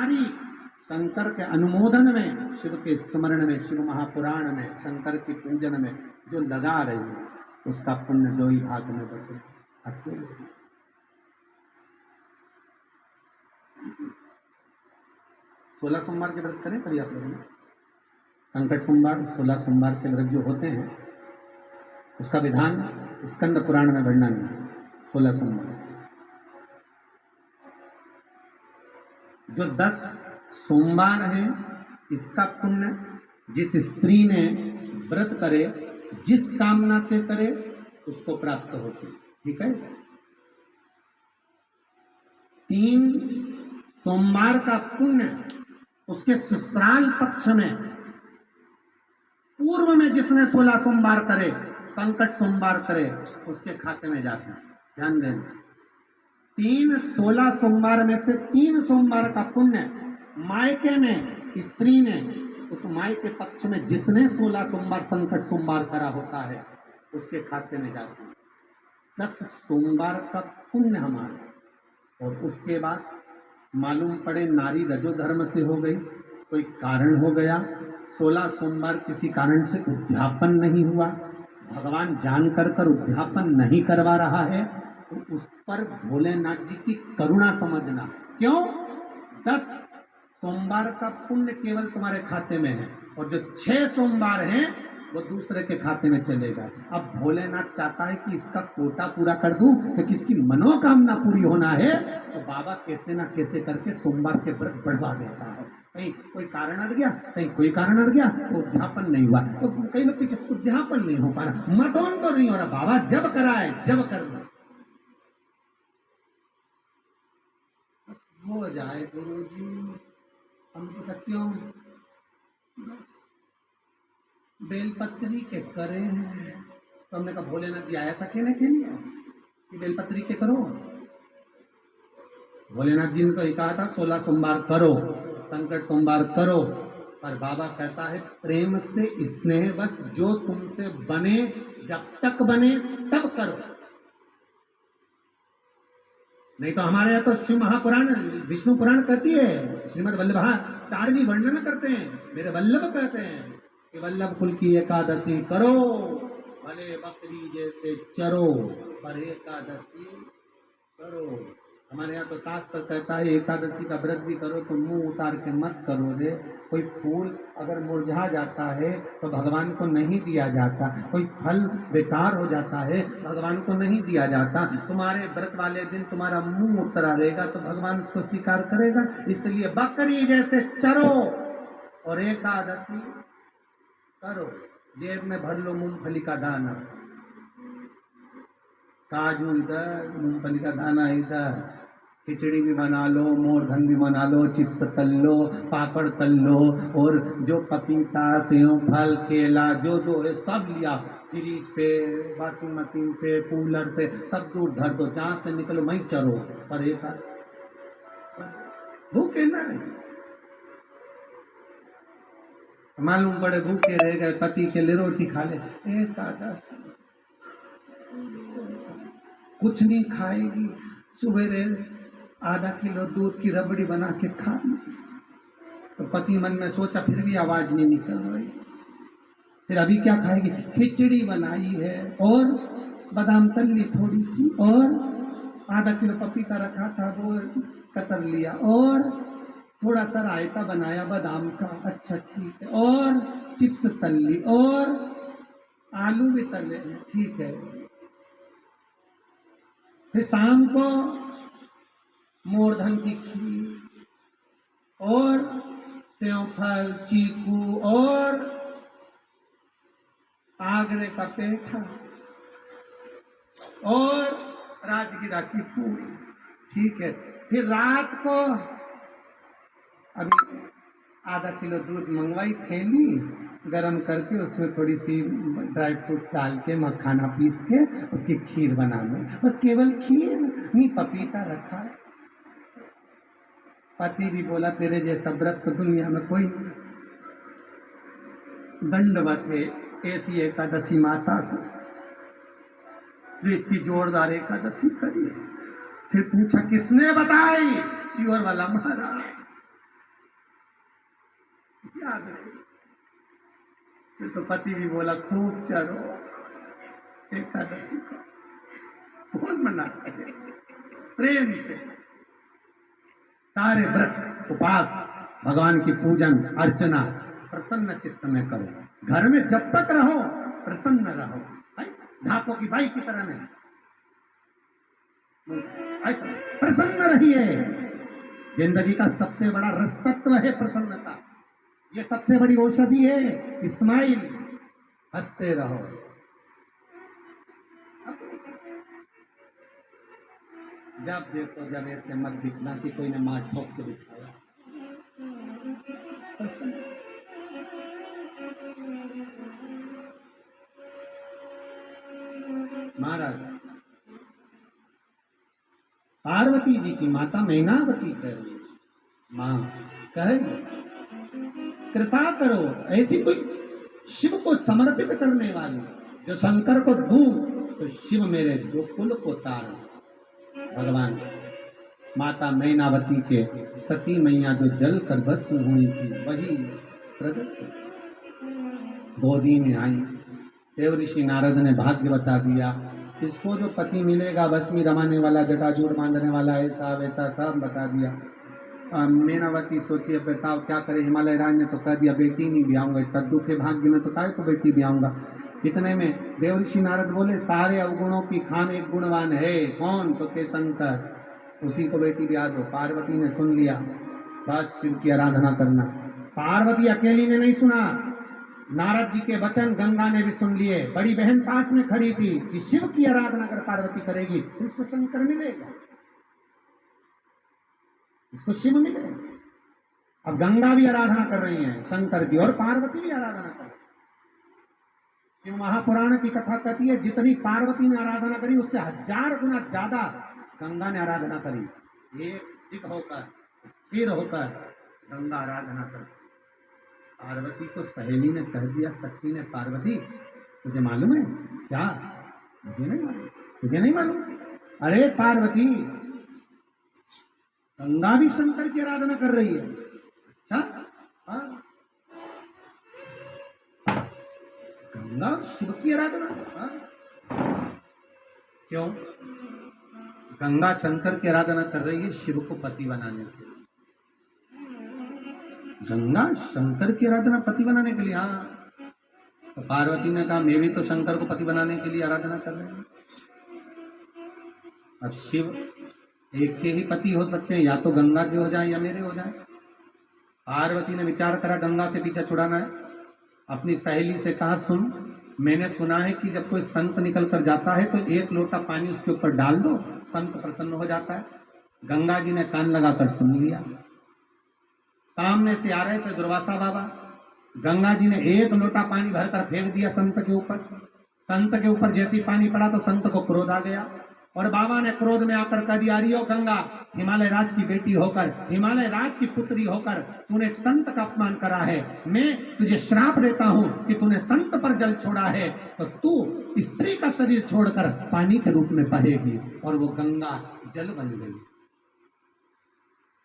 नारी शंकर के अनुमोदन में, शिव के स्मरण में, शिव महापुराण में, शंकर की पूजन में जो लगा रही है, उसका पुण्य दो ही भाग में बटे अकेले। 16 सोमवार के व्रत करें कभी आप लोगों ने? संकट सोमवार, 16 सोमवार के व्रत जो होते हैं, उसका विधान स्कंद पुराण में वर्णन है। 16 सोमवार जो 10 सोमवार है, इसका पुण्य जिस स्त्री ने व्रत करे, जिस कामना से करे, उसको प्राप्त होती। ठीक है। 3 सोमवार का पुण्य उसके ससुराल पक्ष में, पूर्व में जिसने 16 सोमवार करे, संकट सोमवार करे, उसके खाते में जाता है। ध्यान दें, 16 सोमवार में से 3 सोमवार का पुण्य मायके में स्त्री ने, उस मायके पक्ष में जिसने 16 सोमवार संकट सोमवार करा होता है, उसके खाते में जाता है 10 सोमवार का पुण्य हमारा। और उसके बाद मालूम पड़े नारी रजोधर्म से हो गई, कोई कारण हो गया, 16 सोमवार किसी कारण से उद्यापन नहीं हुआ, भगवान जान कर उद्यापन नहीं करवा रहा है, तो उस पर भोलेनाथ जी की करुणा समझना। क्यों? 10 सोमवार का पुण्य केवल तुम्हारे खाते में है, और जो 6 सोमवार हैं वो दूसरे के खाते में चलेगा। अब भोलेनाथ चाहता है कि इसका कोटा पूरा कर दूं, क्योंकि इसकी मनोकामना पूरी होना है, तो बाबा कैसे ना कैसे करके सोमवार के व्रत बढ़वा देता है। कहीं कोई कारण अड़ गया, कहीं कोई कारण अड़ गया, तो उद्यापन नहीं हुआ, तो कई लोग पीछे उद्यापन नहीं हो पा रहा, मटोन तो नहीं हो रहा, बाबा जब कराए जब कर दो हो जाए। गुरु जी हम तो क्यों बस बेलपत्री के करे हैं, तो हमने कहा भोलेनाथ जी आया था कहने के लिए कि बेलपत्री के करो। भोलेनाथ जी ने तो कहा था 16 सोमवार करो, संकट सोमवार करो, पर बाबा कहता है प्रेम से स्नेह बस जो तुमसे बने, जब तक बने तब करो। नहीं तो हमारे यहाँ तो शिव महापुराण, विष्णु पुराण कहती है, श्रीमद वल्लभाचार्य जी वर्णन करते हैं, मेरे वल्लभ कहते हैं कि वल्लभ कुल की एकादशी करो, भले बकरी जैसे चरो, पर एकादशी करो। हमारे यहाँ तो शास्त्र कहता है एकादशी का व्रत भी करो तो मुंह उतार के मत करो रे। कोई फूल अगर मुरझा जाता है तो भगवान को नहीं दिया जाता, कोई फल बेकार हो जाता है भगवान को नहीं दिया जाता। तुम्हारे व्रत वाले दिन तुम्हारा मुंह उतरा रहेगा तो भगवान उसको स्वीकार करेगा। इसलिए बकरी जैसे चरो और एकादशी करो। जेब में भर लो मूंगफली का दाना, काजू इधर, मूंगफली का दाना इधर, खिचड़ी भी बना लो, मोरधन भी बना लो, चिप्स तल लो, पापड़ तल लो, और जो पपीता, सेव, फल, केला जो जो है सब लिया, फ्रिज पे, वॉशिंग मशीन पे, कूलर पे, सब दूर धर दो, जहाँ से निकलो वहीं चरो। पर एक भूखे ना रहे, मालूम पड़े भूखे रह गए, पति के लिए रोटी खा ले, एकादशी कुछ नहीं खाएगी, सुबह आधा किलो दूध की रबड़ी बना के खा ली, तो पति मन में सोचा फिर भी आवाज नहीं निकल रही, फिर अभी क्या खाएगी? खिचड़ी बनाई है और बादाम तल ली थोड़ी सी, और आधा किलो पपीता रखा था वो कतर लिया, और थोड़ा सा रायता बनाया बादाम का, अच्छा ठीक है, और चिप्स तल ली, और आलू भी तले, ठीक है। फिर शाम को मोरधन की खीर और सेवफल, चीकू और आगरे का पेठा और राजगिरा की पूरी, ठीक है। फिर रात को अभी आधा किलो दूध मंगवाई, थैली गरम करके उसमें थोड़ी सी ड्राई फ्रूट्स डाल के, मखाना पीस के उसकी खीर बना लो, बस केवल खीर, नहीं पपीता रखा। पति भी बोला तेरे जैसा व्रत तो दुनिया में कोई नहीं। दंडवत है ऐसी एकादशी माता को, जो इतनी जोरदार एकादशी करी है। फिर पूछा किसने बताई? शिवर वाला महाराज। याद रहे। फिर तो पति भी बोला खूब चलो एकादशी को, कौन मना करे, प्रेम से सारे व्रत उपास भगवान की पूजन अर्चना प्रसन्न चित्त में करो। घर में जब तक रहो प्रसन्न रहो, धापों की बाई की तरह नहीं, ऐसा प्रसन्न रहिए। जिंदगी का सबसे बड़ा रस तत्व है प्रसन्नता, ये सबसे बड़ी औषधि है। स्माइल, हंसते रहो। जब देखो जब ऐसे मत दिखना कि कोई ने मार ठोक के दिखाया। महाराज पार्वती जी की माता मैनावती कह रही, मां कह रही कृपा करो ऐसी कोई शिव को समर्पित करने वाली, जो शंकर को दूं तो शिव मेरे गोकुल को तार। भगवान माता मैनावती के सती मैया जो जल कर भस्म हुई थी वही प्रकट गोदी में आई। देव ऋषि नारद ने भाग्य बता दिया, इसको जो पति मिलेगा भस्मी रमाने वाला, जटाजूट बांधने वाला, ऐसा वैसा सब बता दिया। मैनावती सोची अब बताओ क्या करे, हिमालय राज ने तो कह दिया बेटी नहीं ब्याऊंगा, तद्दू के भाग्य में तो काय को बेटी ब्याऊंगा। इतने में देव ऋषि नारद बोले सारे अवगुणों की खान एक गुणवान है, कौन? तो के शंकर, उसी को बेटी ब्याह दो। पार्वती ने सुन लिया, बस शिव की आराधना करना। पार्वती अकेली ने नहीं सुना, नारद जी के वचन गंगा ने भी सुन लिए। बड़ी बहन पास में खड़ी थी कि शिव की आराधना अगर पार्वती करेगी तो उसको शंकर मिलेगा, इसको शिव मिलेगा। अब गंगा भी आराधना कर रही है शंकर की और पार्वती भी आराधना कर रही है। शिव महापुराण की कथा कहती है जितनी पार्वती ने आराधना करी उससे 1000 गुना ज्यादा गंगा ने आराधना करी। एक होकर स्थिर होकर गंगा आराधना कर। पार्वती को सहेली ने कह दिया, सखी ने, पार्वती तुझे मालूम है क्या? मुझे नहीं मालूम। तुझे नहीं मालूम? अरे पार्वती गंगा भी शंकर की आराधना कर रही है। अच्छा, हाँ, गंगा शिव की आराधना? हाँ? क्यों? गंगा शंकर की आराधना कर रही है शिव को पति बनाने के लिए। गंगा शंकर की आराधना पति बनाने के लिए? हाँ। तो पार्वती ने कहा मैं भी तो शंकर को पति बनाने के लिए आराधना कर रही हूं। अब शिव एक के ही पति हो सकते हैं, या तो गंगा के हो जाए या मेरे हो जाए। पार्वती ने विचार करा गंगा से पीछा छुड़ाना है। अपनी सहेली से कहा, सुन मैंने सुना है कि जब कोई संत निकल कर जाता है तो 1 लोटा पानी उसके ऊपर डाल दो, संत प्रसन्न हो जाता है। गंगा जी ने कान लगाकर सुन लिया। सामने से आ रहे थे दुर्वासा बाबा। गंगा जी ने 1 लोटा पानी भरकर फेंक दिया संत के ऊपर। संत के ऊपर जैसी पानी पड़ा तो संत को क्रोध आ गया और बाबा ने क्रोध में आकर कह दिया, अरे ओ गंगा, हिमालय राज की बेटी होकर, हिमालय राज की पुत्री होकर तूने एक संत का अपमान करा है। मैं तुझे श्राप देता हूं कि तूने संत पर जल छोड़ा है तो तू स्त्री का शरीर छोड़कर पानी के रूप में बहेगी। और वो गंगा जल बन गई।